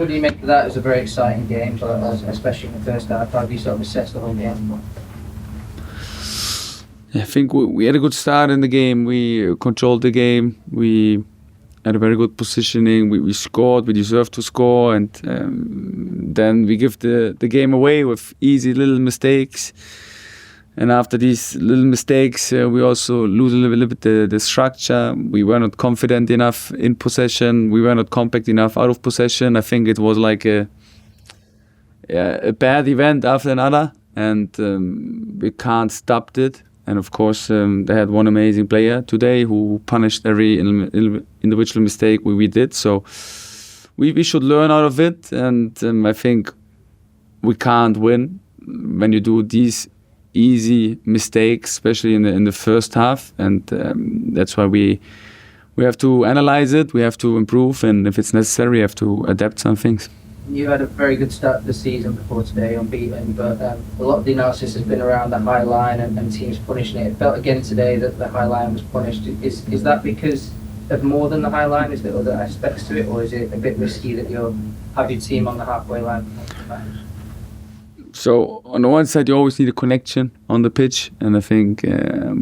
What do you make of that? It was a very exciting game, especially in the first half. How have you sort of assessed the whole game? I think we had a good start in the game. We controlled the game. We had a very good positioning. We scored. We deserved to score, and then we give the game away with easy little mistakes. And after these little mistakes, we also lose a little bit the structure. We were not confident enough in possession. We were not compact enough out of possession. I think it was like a bad event after another, and we can't stop it. And of course, they had one amazing player today who punished every individual mistake we did. So we should learn out of it. And I think we can't win when you do these easy mistakes, especially in the first half. And that's why we have to analyze it. We have to improve. And if it's necessary, we have to adapt some things. You had a very good start to the season before today, unbeaten, but a lot of the analysis has been around the high line and teams punishing it. It felt again today that the high line was punished. Is that because of more than the high line? Is there other aspects to it, or is it a bit risky that you have your team on the halfway line? So on the one side, you always need a connection on the pitch, and I think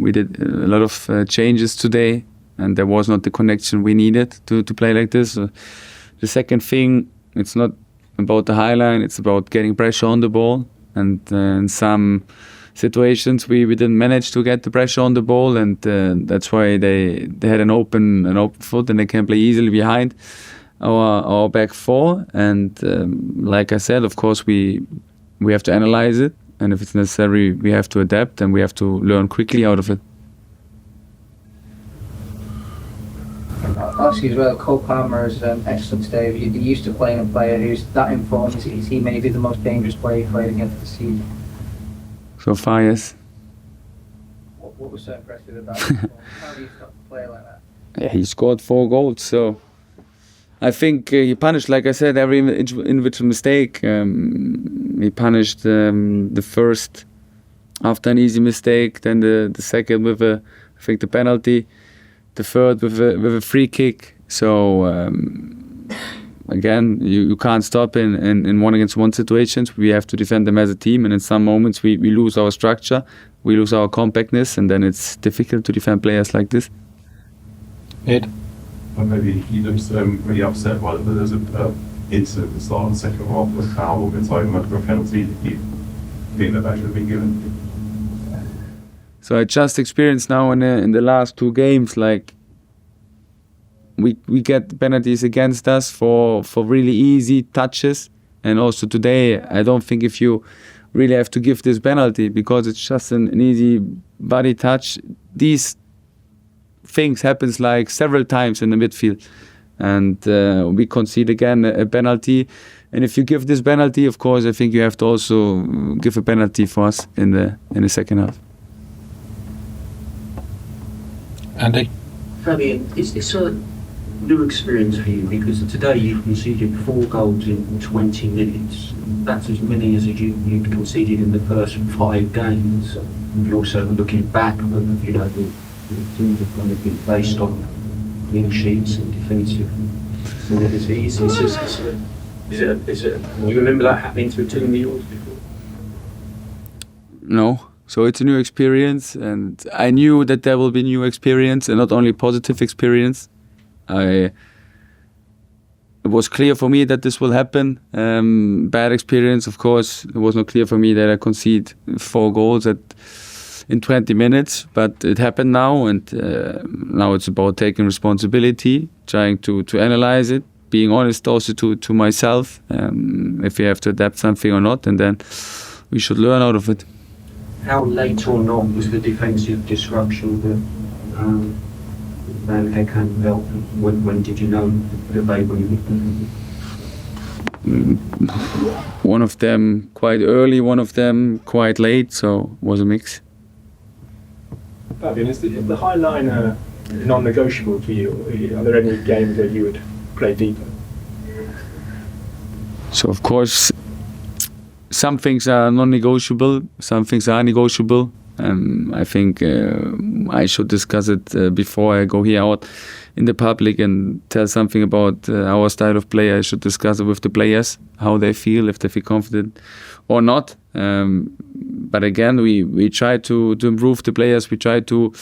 we did a lot of changes today, and there was not the connection we needed to play like this. The second thing, it's not about the high line, it's about getting pressure on the ball, and in some situations we didn't manage to get the pressure on the ball, and that's why they had an open foot and they can play easily behind our back four. And like I said, of course we have to analyze it, and if it's necessary we have to adapt and we have to learn quickly out of it. I'll ask you as well, Cole Palmer is excellent today. You're used to playing a player who's that informed. Is he maybe the most dangerous player you played against this season? So far, yes. What was so impressive about him? How do you stop a player like that? Yeah, he scored 4 goals, so I think he punished, like I said, every individual mistake. He punished the first after an easy mistake, then the second with I think the penalty, the third with a free kick. So again, you can't stop in 1-against-1 situations. We have to defend them as a team, and in some moments we lose our structure, we lose our compactness, and then it's difficult to defend players like this. Ed? Or maybe he looks really upset by it, but there's an incident at the start of the second half with foul or entitlement for a penalty. Do you think that should have been given? So I just experienced now in the last 2 games, like we get penalties against us for really easy touches, and also today I don't think if you really have to give this penalty because it's just an easy body touch. These things happens like several times in the midfield, and we concede again a penalty. And if you give this penalty, of course, I think you have to also give a penalty for us in the second half. Andy? Fabian, is this a new experience for you? Because today you conceded 4 goals in 20 minutes. That's as many as you've conceded in the first 5 games. And also looking back, you know, the teams have kind of been based on clean sheets and defensive. Is it? You remember that happening to a team of yours before? No. So it's a new experience, and I knew that there will be new experience, and not only positive experience. It was clear for me that this will happen. Bad experience, of course. It was not clear for me that I concede 4 goals in 20 minutes, but it happened now, and now it's about taking responsibility, trying to analyze it, being honest also to myself, if we have to adapt something or not, and then we should learn out of it. How late or not was the defensive disruption that Hecke and Veltman? When did you know that they were? One of them quite early, one of them quite late, so it was a mix. Fabian, is the high line non-negotiable for you? Are there any games that you would play deeper? So of course, some things are non-negotiable, some things are negotiable. I think I should discuss it before I go here out in the public and tell something about our style of play, I should discuss it with the players, how they feel, if they feel confident or not. But again, we try to improve the players. We try to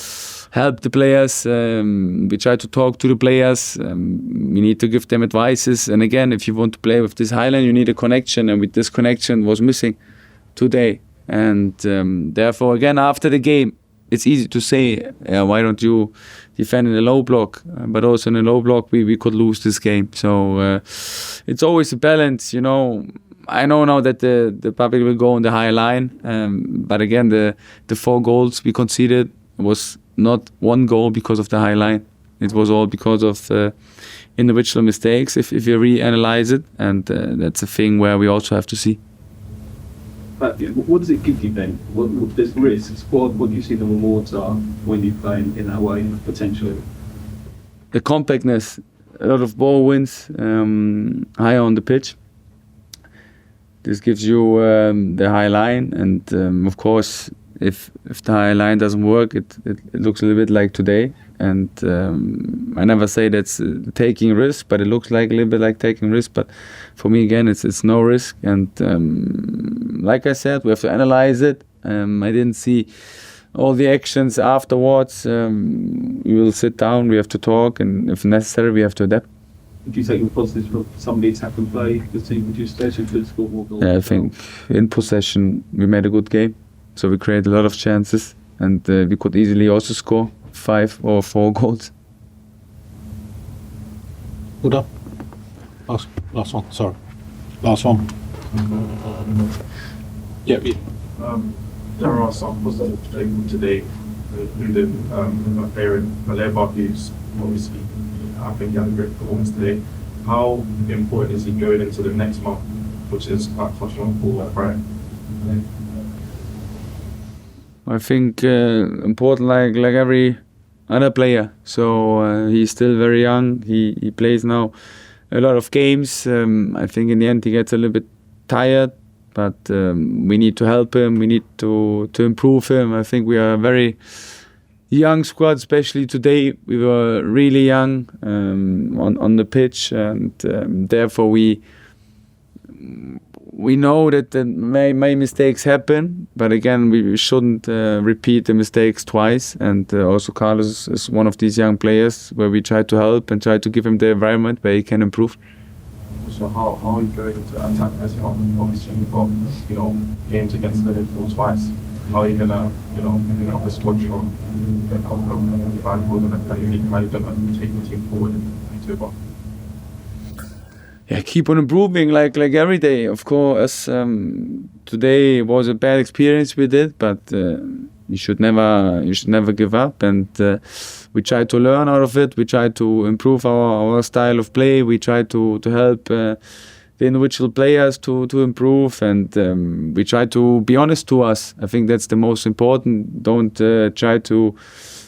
help the players. We try to talk to the players. We need to give them advices. And again, if you want to play with this highline, you need a connection. And with this connection was missing today. And therefore, again, after the game, it's easy to say, why don't you defend in a low block? But also in a low block, we could lose this game. So it's always a balance, you know. I know now that the public will go on the high line. But again, the 4 goals we conceded was not one goal because of the high line. It was all because of individual mistakes, if you reanalyze it. And that's a thing where we also have to see. But what does it give you then? What there's risks. What do you see the rewards are when you play in that way, potentially? The compactness, a lot of ball wins, higher on the pitch. This gives you the high line, and of course, if the high line doesn't work, it looks a little bit like today. And I never say that's taking risk, but it looks like a little bit like taking risk. But for me, again, it's no risk. And like I said, we have to analyze it. I didn't see all the actions afterwards. We will sit down, we have to talk, and if necessary, we have to adapt. Would you take the positives from somebody attack and play? The team reduced station to score more goals? Yeah, I think in possession, we made a good game. So we created a lot of chances, and we could easily also score 5 or 4 goals. Uda? Last one, sorry. Last one. Yeah. There are some positive things today, including my favorite Baleba, who's obviously, I think, had a great performance today. How important is he going into the next month, which is quite crucial for Brighton? I think important like every other player. So he's still very young. He plays now a lot of games. I think in the end he gets a little bit tired, but we need to help him. We need to improve him. I think we are a very young squad, especially today. We were really young on the pitch, and therefore we know that may mistakes happen, but again, we shouldn't repeat the mistakes twice. And also Carlos is one of these young players where we try to help and try to give him the environment where he can improve. So how are you going to attack this? Obviously, you've got, games against Liverpool twice. How are you gonna, the squad you're valuable and how are you gonna take the team forward into the Yeah, keep on improving like every day. Of course, today was a bad experience we did, but you should never give up. And we try to learn out of it. We try to improve our style of play. We try to help the individual players to improve, and we try to be honest to us. I think that's the most important. Don't try to,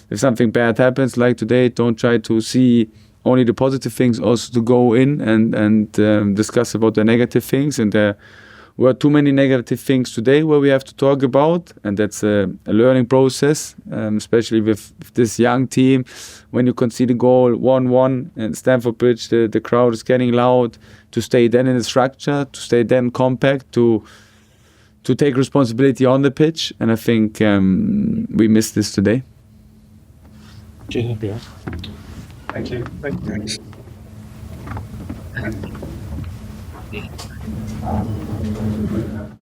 if something bad happens like today, don't try to see only the positive things, also to go in and discuss about the negative things. And there were too many negative things today where we have to talk about, and that's a learning process, especially with this young team. When you concede a goal 1-1 in Stamford Bridge, the crowd is getting loud. To stay then in the structure, to stay then compact, to take responsibility on the pitch, and I think we missed this today. Thank you. Thank you.